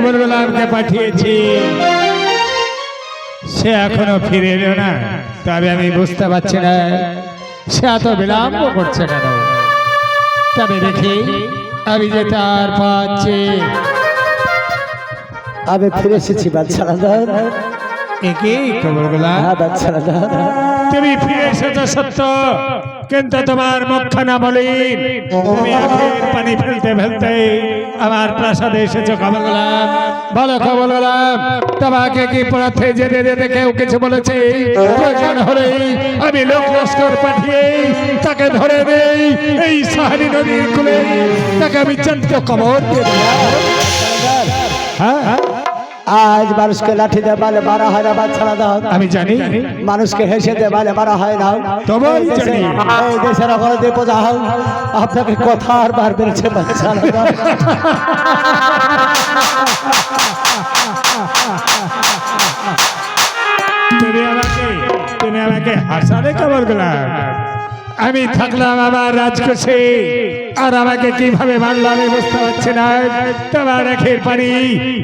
কমল গোলামকে পাঠিয়েছি, সে এখনো ফিরে এলো না। তবে আমি বুঝতে পারছি না সে এত বিলম্ব করছে কেন। তবে দেখি আমি যে তার পাচ্ছি। আমি ফিরে এসেছি বাদশাহ। কি কমল গোলাম? হ্যাঁ বাদশাহ, তুমি ফিরে এসেছো সত্য, কিন্তু তোমার মুখখানা মলিন। তুমি আখের পানি ফেলতে ফেলতে আমার প্রাসাদে এসেছো কমল গোলাম। বলো কমল গোলাম, তোমাকে কি পড়াতে যেতে যেতে কেউ কিছু বলেছে? প্রয়োজন হলে আমি লোক লস্কর পাঠিয়ে তাকে ধরে দেই, এই সাহারি নদীর কূলে তাকে আমি জ্যান্ত কবর দিয়ে দেব। হ্যাঁ, আজ মানুষকে লাঠি দিয়ে মারে মারা হয় না বাদশাহ। আমি জানি। মানুষকে হেসে দিয়ে মারে মারা হয় না। তবেই জানি। এই দেশের অপরাধে বোঝা হোক, আপনাকে কথা আর বার বেড়েছে বাদশাহ। তুমি আমাকে হাসালে কমল গোলাম। আমি থাকলাম আমার রাজকোষে, আর আমাকে কিভাবে মারলো আমি বুঝতে পারছি না। তোমার আখের পানি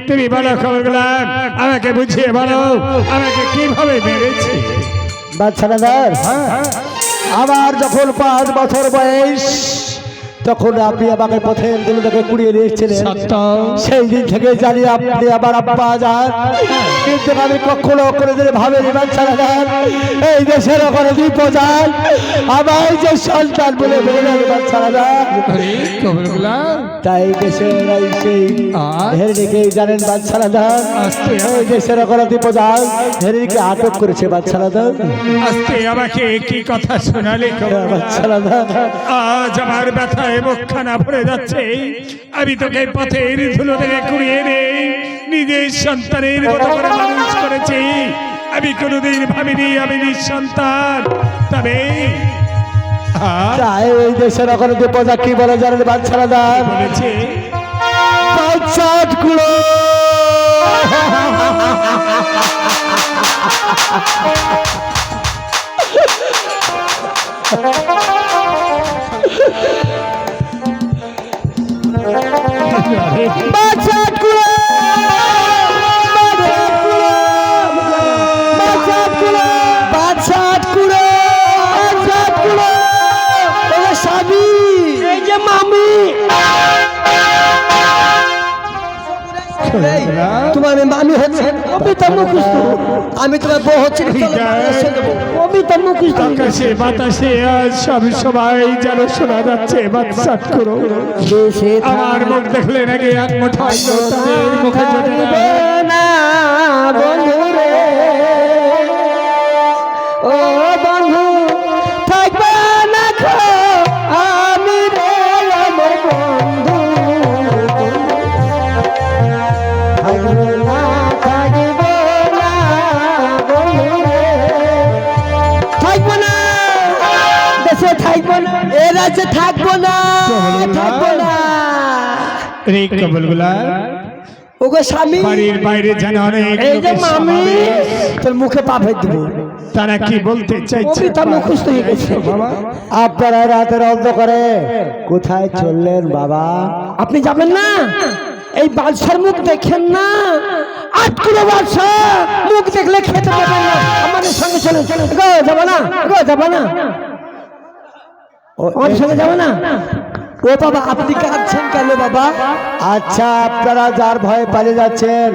তুমি বলো কমল গোলাম, আমাকে বুঝিয়ে বলো আমাকে কিভাবে মেরেছে। বাদশাহ আমার যখন 5 বছর বয়স, তখন আপনি আমাকে পথের দিন থেকে কুড়িয়ে নিয়ে এসেছিলেন। সেই দিন থেকে জানি আপনি আমার আব্বা যান, কিন্তু আমি কখনো কোনোদিন ভাবিনি বাদশাহ এই দেশের ওখানে বিপজান আমার যে সন্তান বলে বেরোলেন বাদশাহ। তাই দেশের সেই হেরিকে জানেন বাদশাহ, এই দেশের ওখানে বিপজান হেরিকে আটক করেছে বাদশাহ। আজকে আমাকে কি কথা শোনালে বাদশাহ? আজ আমার ব্যথায় মুখখানা ভরে যাচ্ছে। আমি তোকে পথের ধুলো থেকে কুড়িয়ে নেই নিজের সন্তানের মতো করে মানুষ করেছি। আমি কোনোদিন ভাবিনি আমি নিঃসন্তান। তবে এই দেশের ওখানে প্রজা কি বলে জানেন বাদশাহ? বলেছে তোমার মামি হচ্ছে আমি তোমার বউ হচ্ছে। আকাশে বাতাসে আজ সব সবাই যেন শোনা যাচ্ছে বাদশাহ করো। আমার মুখ দেখলে নাকি এক মুঠাই তাদের মুখে জড়িয়ে না বন্ধু রে, ও বন্ধু থাকবে না আমি রে আমার বন্ধু। থাকবো না দেশে, থাকবো না এ রাজ্যে, থাকবো না, থাকবো না। রে কমল গোলাম, ওগো স্বামী বাড়ির বাইরে জানে অনেক এই যে মামি তোর মুখে পা ফেলে দিব। তারা কি বলতে চাইছে? মুখস্থ হয়ে গেছে বাবা। আপনারা রাতের অন্ধকারে কোথায় চললেন বাবা? আপনি যাবেন না? এই বাদশার মুখ দেখেন না, 8 কিলো বাদশা মুখ দেখলে খেতে পাবেন না। আমাদের সঙ্গে চলে চলে যাবো না, যাবো না, ওর সঙ্গে যাবো না। ও বাবা আপনি কাঁদছেন কেন বাবা? আচ্ছা আপনারা যার ভয়ে পালিয়ে যাচ্ছেন,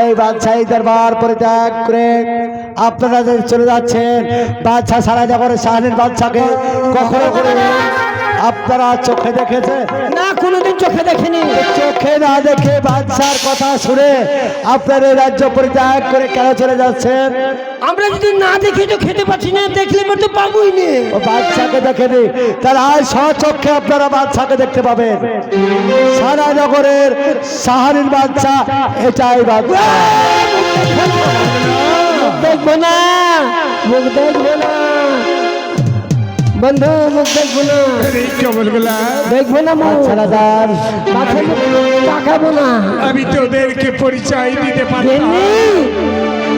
এই বাদশাহী দরবার পরিত্যাগ করে আপনারা যে চলে যাচ্ছেন, বাদশাহ সারা জগরে শাহনের বাদশাকে কখনো করে আপনারা চোখে দেখেছেন না? কোনোদিন চোখে দেখিনি। চোখে না দেখে বাদশার কথা শুনে আপনার এই রাজ্য পরিত্যাগ করে কেন চলে যাচ্ছেন? আমরা যদি না দেখি তো খেতে পাচ্ছি না, দেখলে তো পাবোই না। ও বাদশাকে দেখেনি, তারা স্বচক্ষে আপনারা বাদশাকে দেখতে পাবেন। সারা নগরের শাহরির বাদশা এটাই বাদশা। দেখবো না, মুখ দেখবো না বন্ধু, মুখ দেখবো না, দেখবো না, তাকাবো না। আমি তোদেরকে পরিচয় দিতে পারি,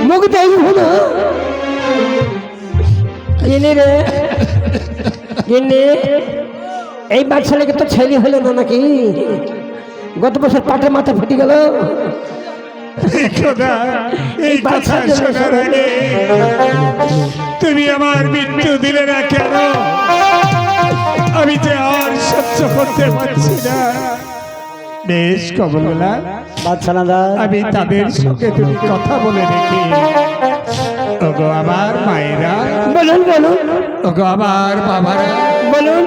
মুখ দেখবো না। রে এই বাচ্চাটাকে তো ছেলে হলো না নাকি? গত বছর পাটের মাথা ফেটে গেল। এই খোদা, এই কথা শোনার আগে তুমি আমার মৃত্যু দিলে না কেন? আমি যে আর সহ্য করতে পারছি না। বেশ কমলগোলা, বাদশানাদার আমি তাদের সঙ্গে তুমি কথা বলে দেখি। ওগো আমার মায়েরা, বলুন বলুন ওগো আমার বাবারা, বলুন।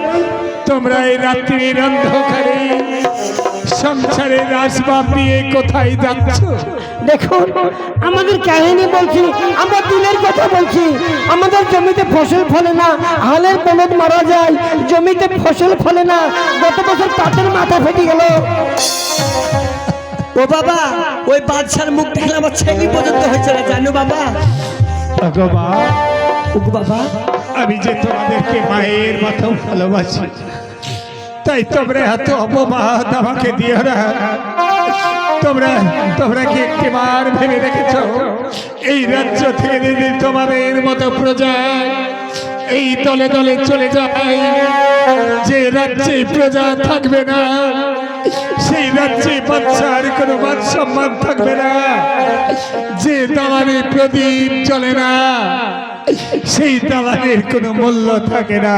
তোমরা এই রাত্রির অন্ধকারে সংসারের আসবাব নিয়ে কোথায় যাচ্ছ? দেখুন, আমাদের কাহিনী বলছি, আমরা দিনের কথা বলছি। আমাদের জমিতে ফসল ফলে না, হালের বলদ মারা যায়, জমিতে ফসল ফলে না। গত বছর পাটের মাথা ফেটে গেল। ও বাবা, ওই বাদশার মুখ দেখলে আমার ছেলে পর্যন্ত হয়েছে না, জানো বাবা? ওগো মা, ওগো বাবা, আমি যে তোমাদেরকে মায়ের মতো ভালোবাসি, তাই তোমরা এত অপবাদ আমাকে দিও না। তোমরা কি একটিবার ভেবে দেখেছ এই রাজ্য থেকে যদি তোমাদের মতো প্রজা এই দলে দলে চলে যায়, যে রাজ্যে প্রজা থাকবে না সেই রাজ্যে বাচ্চার কোনো মান সম্মান থাকবে না, যে দালানে প্রদীপ চলে না সেই দালানের কোনো মূল্য থাকে না।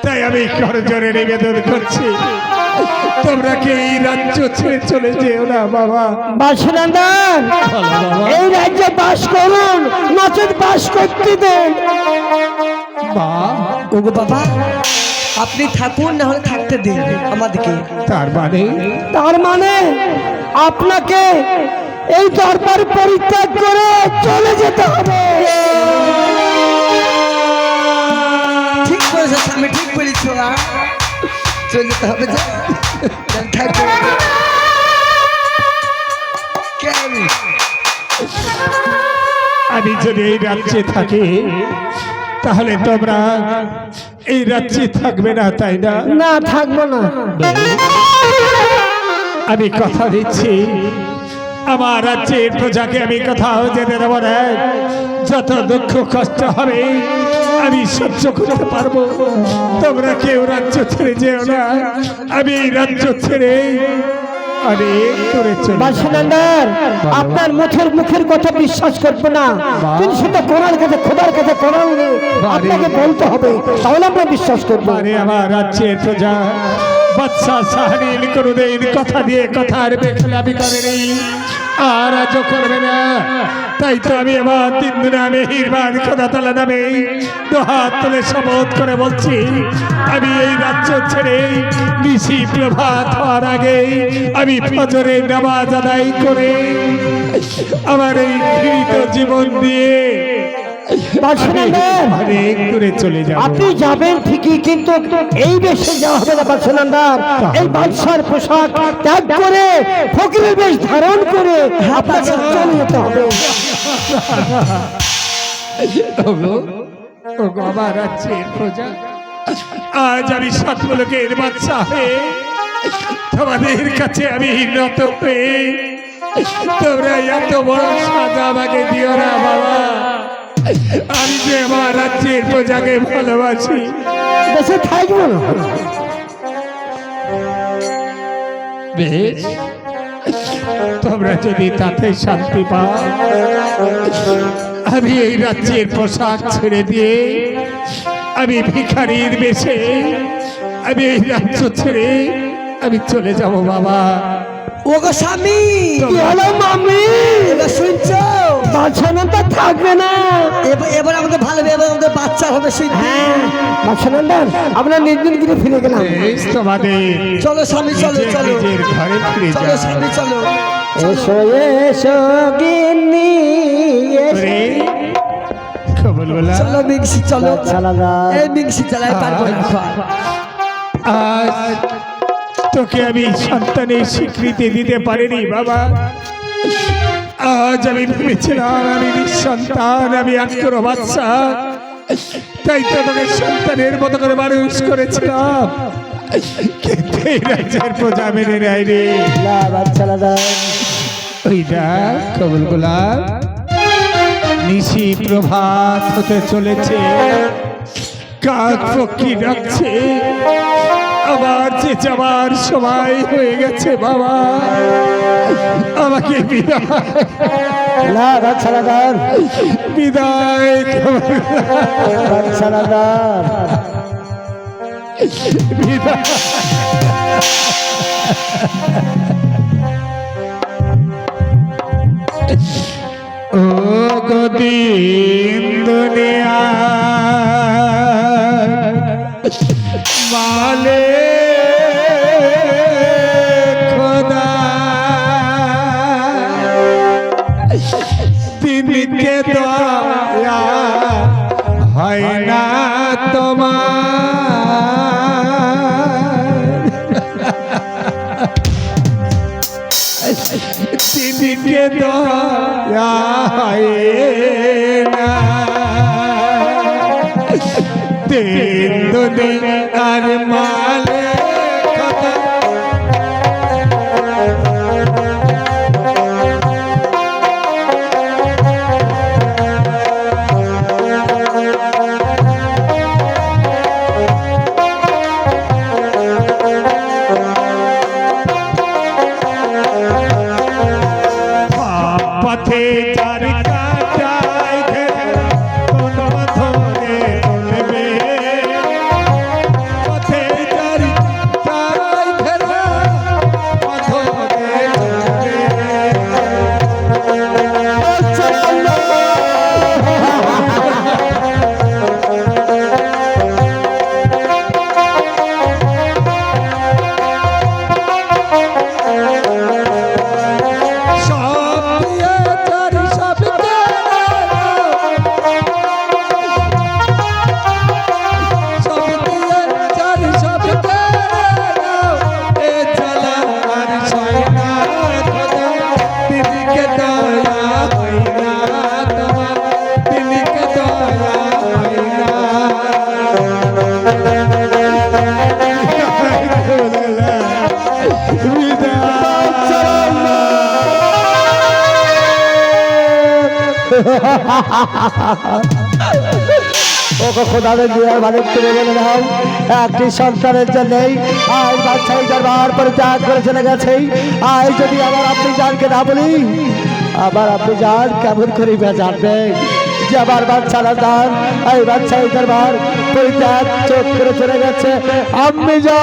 তাই আমি করজোরে নিবেদন করছি, তোমরা কি এই রাজ্য ছেড়ে চলে যেও না বাবা। বাদশানন্দন, এই রাজ্যে বাস করুন, নচেত বাস করতে দেন। মা, ওগো বাবা, আপনি থাকুন, না হলে থাকতে দিন আমাদেরকে। তার মানে আপনাকে এই দরবার পরিত্যাগ করে চলে যেতে হবে। ঠিক বলেছো স্বামী, ঠিক বলেছো। চলে যেতে হবে যে থাকবে। কেন? আমি যদি এই রাজ্যে থাকি তাহলে তোমরা এই রাজ্যে থাকবে না, তাই না? না, থাকবো না। আমি কথা দিচ্ছি, আমার রাজ্যের প্রজাকে আমি কোথাও যেতে দেব না। যত দুঃখ কষ্ট হবে আমি সহ্য করতে পারবো। তোমরা কেউ রাজ্য ছেড়ে যেও না। আমি এই রাজ্য ছেড়ে আমি দূরে চলে যাব। বাদশানন্দন, আপনার মুখের কথা বিশ্বাস করবো না। কিন্তু সেটা কোরআন কাছে, খোদার কাছে কোরআন আপনাকে বলতে হবে, তাহলে আমরা বিশ্বাস করবো। আরে আমার রাজ্যের প্রজা বাদশা শাহরিল কোনদিন কথা দিয়ে কথার বেখেলাপি করেনি, আর আজও করবে না। তাই তো আমি আমার তিন দিনে আমি হিরমান খোদা তালা নামে দুহাত তুলে শপথ করে বলছি, আমি এই রাজ্য ছেড়ে নিশি প্রভাত হওয়ার আগে আমি ফজরের নামাজ আদায় করে আমার এই ঘৃণিত জীবন দিয়ে বাদশানন্দন, অনেক দূরে চলে যাব। আপনি যাবেন ঠিকই, কিন্তু এই বেশে যাওয়া হবে না বাদশানন্দন। এই বাদশার পোশাক ত্যাগ করে ফকিরের বেশ ধারণ করে আপনাকে চলে যেতে হবে। ওগো আমার রাজ্যের প্রজা, আজ আমি সকলকের বাদশা হয়ে তোমাদের কাছে আমি নত হয়ে, তোমরা এত বড় সাজা আমাকে দিও না বাবা। আমি যে আমার রাজ্যের প্রজাকে ভালোবাসি। দেশে থাকবো না। বেশ, তোমরা যদি তাতে শান্তি পাও, আমি এই রাজ্যের পোশাক ছেড়ে দিয়ে আমি ভিখারির বেশে আমি এই রাজ্য ছেড়ে আমি চলে যাব বাবা। ওগো স্বামী, কি হলো মামি? এবার শুনছো? বাদশানন্দন থাকবে না। এবার আমাদের ভালো, এবার আমাদের বাচ্চা হবে। হ্যাঁ বাদশানন্দন, আমরা নির্দিন গিরে ফিরে গেলাম। বেশ, তোমাদের চলো স্বামী, চলো নিজের চলো নিজের ঘরে ফিরে চলো যাও। স্বামী, চলো। এসো এসো গিন্নি এসো। ওরে, খবর বলা, চলো মিংসি, চলো। বাদশানন্দন, এই মিংসি চালাই পারবো না। আজ তোকে আমি সন্তানের স্বীকৃতি দিতে পারিনি বাবা। আজ আমি ভেবেছিলাম আমি নিঃসন্তান, আমি আজকের বাচ্চা, তাই তো তোকে সন্তানের মতো করে মানুষ করেছিলাম। কিন্তু এই রাজ্যের প্রজা মেনে নেয় রে। না বাদশানন্দন, ওই দেখ কবুল গোলাপ, নিশি প্রভাত হতে চলেছে, কাক পক্ষী ডাকছে, আমার যে যাবার সময় হয়ে গেছে বাবা, আমাকে বিদায় না বাচ্চারাদার, বিদায় বাচ্চারাদার, বিদায়। ও গদিন দুনিয়া মালে খোদা, দিনকে দয়া হয় না তোমার, দিনকে দয়া হয় না, দিন দুনিয়ার মালিক খোদা। পথে যার কাটায় ঘেরা কোন ধরে চলবে, পথে যার কাটায় ঘেরা কোন ধরে চলবে। সব দিয়ে যার সব কেনা, সব দিয়ে যার সব কেনা, এ জ্বালা আর সয় না খোদা, দিনকে দয়া হয় না তোমার, দিনকে দয়া হয় না। ওকে খোদাদের দুয়ার মালিক তুমি বলে দাও, একটি সন্তানের জন্যই আজ বাদশাহী দরবার পরিত্যাগ করে চলে গেছে। আজ যদি আবার আপনি জানকে না বলি, আবার আপনি জান কেমন করে জানবেন যে আবার বাদশাহ দান এই বাদশাহী দরবার পরিত্যাগ চোখ করে চলে গেছে। আমি যা